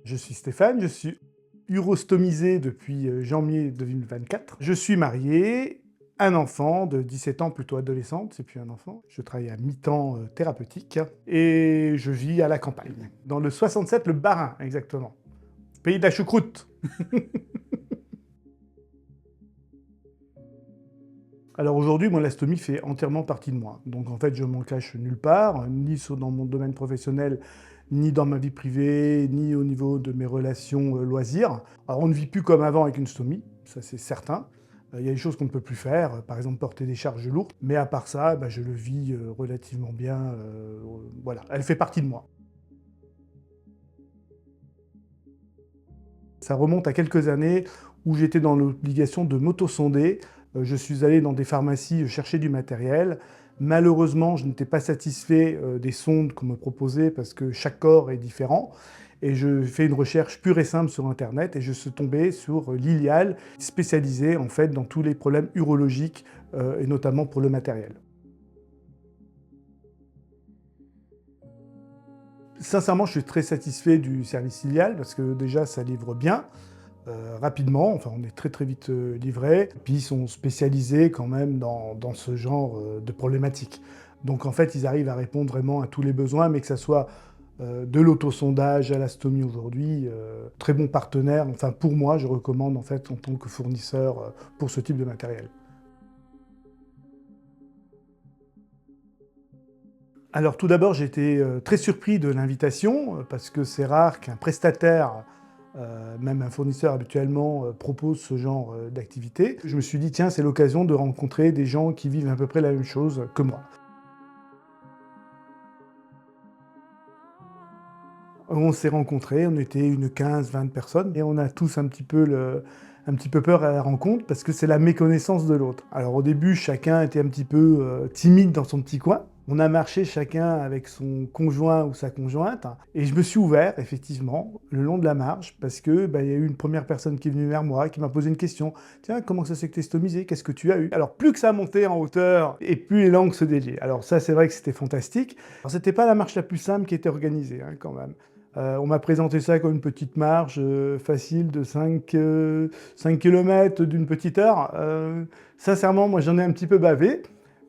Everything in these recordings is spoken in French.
Je suis Stéphane, je suis urostomisé depuis janvier 2024. Je suis marié, un enfant de 17 ans, plutôt adolescente, c'est plus un enfant. Je travaille à mi-temps thérapeutique et je vis à la campagne. Dans le 67, le Bas-Rhin, exactement. Pays de la choucroute. Alors aujourd'hui, moi, l'astomie fait entièrement partie de moi. Donc en fait, je m'en cache nulle part, ni dans mon domaine professionnel, ni dans ma vie privée, ni au niveau de mes relations loisirs. Alors on ne vit plus comme avant avec une stomie, ça c'est certain. Il y a des choses qu'on ne peut plus faire, par exemple porter des charges lourdes. Mais à part ça, je le vis relativement bien. Voilà, elle fait partie de moi. Ça remonte à quelques années où j'étais dans l'obligation de m'auto-sonder. Je suis allé dans des pharmacies chercher du matériel. Malheureusement, je n'étais pas satisfait des sondes qu'on me proposait parce que chaque corps est différent. Et je fais une recherche pure et simple sur Internet et je suis tombé sur Lilial, spécialisé en fait dans tous les problèmes urologiques et notamment pour le matériel. Sincèrement, je suis très satisfait du service Lilial parce que déjà, ça livre bien. Rapidement, enfin on est très vite livré, puis ils sont spécialisés quand même dans ce genre de problématiques. Donc en fait, ils arrivent à répondre vraiment à tous les besoins, mais que ça soit de l'autosondage à l'astomie aujourd'hui, très bon partenaire, enfin pour moi, je recommande en fait en tant que fournisseur pour ce type de matériel. Alors tout d'abord, j'ai été très surpris de l'invitation, parce que c'est rare qu'un prestataire, même un fournisseur habituellement, propose ce genre d'activité. Je me suis dit: «Tiens, c'est l'occasion de rencontrer des gens qui vivent à peu près la même chose que moi». On s'est rencontrés, on était une 15-20 personnes et on a tous un petit peu peur à la rencontre parce que c'est la méconnaissance de l'autre. Alors au début, chacun était un petit peu timide dans son petit coin. On a marché chacun avec son conjoint ou sa conjointe et je me suis ouvert effectivement le long de la marche parce que il y a eu une première personne qui est venue vers moi, qui m'a posé une question. Tiens, comment ça s'est que t'es stomisé? Qu'est-ce que tu as eu? Alors plus que ça montait en hauteur et plus les langues se déliaient. Alors ça, c'est vrai que c'était fantastique. Alors c'était pas la marche la plus simple qui était organisée quand même. On m'a présenté ça comme une petite marche facile de 5 km d'une petite heure. Sincèrement, moi j'en ai un petit peu bavé,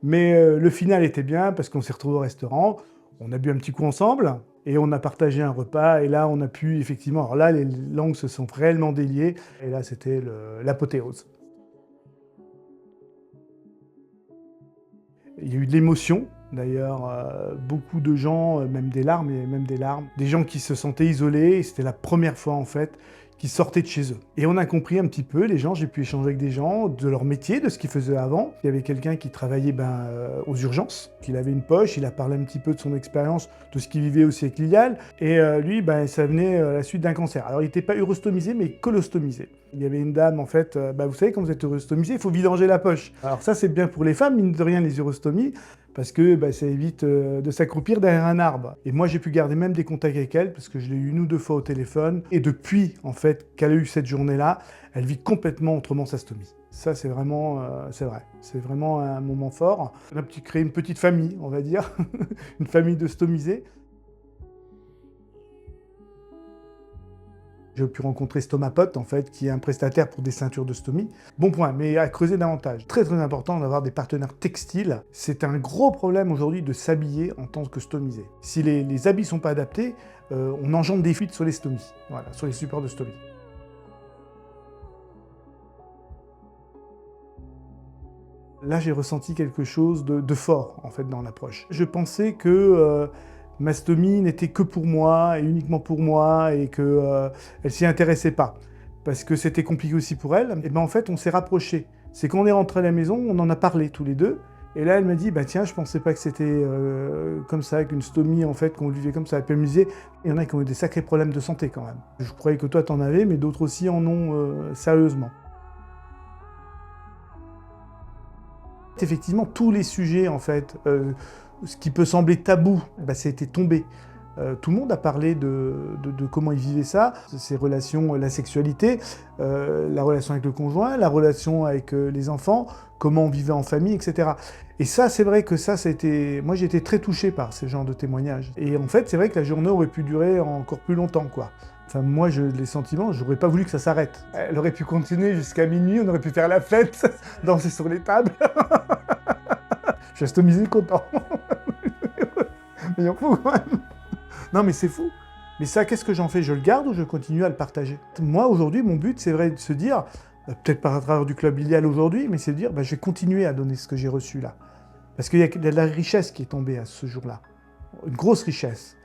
mais le final était bien parce qu'on s'est retrouvés au restaurant, on a bu un petit coup ensemble et on a partagé un repas et là on a pu effectivement, alors là les langues se sont réellement déliées et là c'était l'apothéose. Il y a eu de l'émotion, d'ailleurs, beaucoup de gens, même des larmes, et même des larmes. Des gens qui se sentaient isolés, et c'était la première fois en fait qu'ils sortaient de chez eux. Et on a compris un petit peu, les gens, j'ai pu échanger avec des gens de leur métier, de ce qu'ils faisaient avant. Il y avait quelqu'un qui travaillait aux urgences, qu'il avait une poche, il a parlé un petit peu de son expérience, de ce qu'il vivait aussi avec Lilial, et lui, ça venait à la suite d'un cancer. Alors il n'était pas urostomisé, mais colostomisé. Il y avait une dame, en fait, vous savez, quand vous êtes urostomisé, il faut vidanger la poche. Alors ça, c'est bien pour les femmes, mine de rien, les urostomies, parce que ça évite de s'accroupir derrière un arbre. Et moi, j'ai pu garder même des contacts avec elle, parce que je l'ai eu une ou deux fois au téléphone. Et depuis, en fait, qu'elle a eu cette journée-là, elle vit complètement autrement sa stomie. Ça, c'est vraiment, c'est vrai. C'est vraiment un moment fort. On a créé une petite famille, on va dire, une famille de stomisés. J'ai pu rencontrer Stomapot, en fait, qui est un prestataire pour des ceintures de stomie. Bon point, mais à creuser davantage. Très important d'avoir des partenaires textiles. C'est un gros problème aujourd'hui de s'habiller en tant que stomisé. Si les habits sont pas adaptés, on engendre des fuites sur les stomies, voilà, sur les supports de stomie. Là, j'ai ressenti quelque chose de fort, en fait, dans l'approche. Je pensais que ma stomie n'était que pour moi, et uniquement pour moi, et que elle s'y intéressait pas. Parce que c'était compliqué aussi pour elle. Et en fait, on s'est rapprochés. C'est quand on est rentré à la maison, on en a parlé tous les deux. Et là, elle m'a dit, tiens, je pensais pas que c'était comme ça, qu'une stomie, en fait, qu'on vivait comme ça. Elle peut me dire, il y en a qui ont eu des sacrés problèmes de santé, quand même. Je croyais que toi, t'en avais, mais d'autres aussi en ont sérieusement. Effectivement, tous les sujets, en fait, ce qui peut sembler tabou, ça a été tombé. Tout le monde a parlé de comment il vivait ça, ses relations, la sexualité, la relation avec le conjoint, la relation avec les enfants, comment on vivait en famille, etc. Et ça, c'est vrai que ça, c'était... Moi, j'ai été très touché par ce genre de témoignages. Et en fait, c'est vrai que la journée aurait pu durer encore plus longtemps, quoi. Enfin, moi, les sentiments, j'aurais pas voulu que ça s'arrête. Elle aurait pu continuer jusqu'à minuit, on aurait pu faire la fête, danser sur les tables. Je reste misé content. Mais il en faut quand même. Non, mais c'est fou. Mais ça, qu'est-ce que j'en fais? Je le garde ou je continue à le partager? Moi, aujourd'hui, mon but, c'est vrai de se dire, peut-être par travers du club Ilial aujourd'hui, mais c'est de dire, je vais continuer à donner ce que j'ai reçu là. Parce qu'il y a de la richesse qui est tombée à ce jour-là. Une grosse richesse.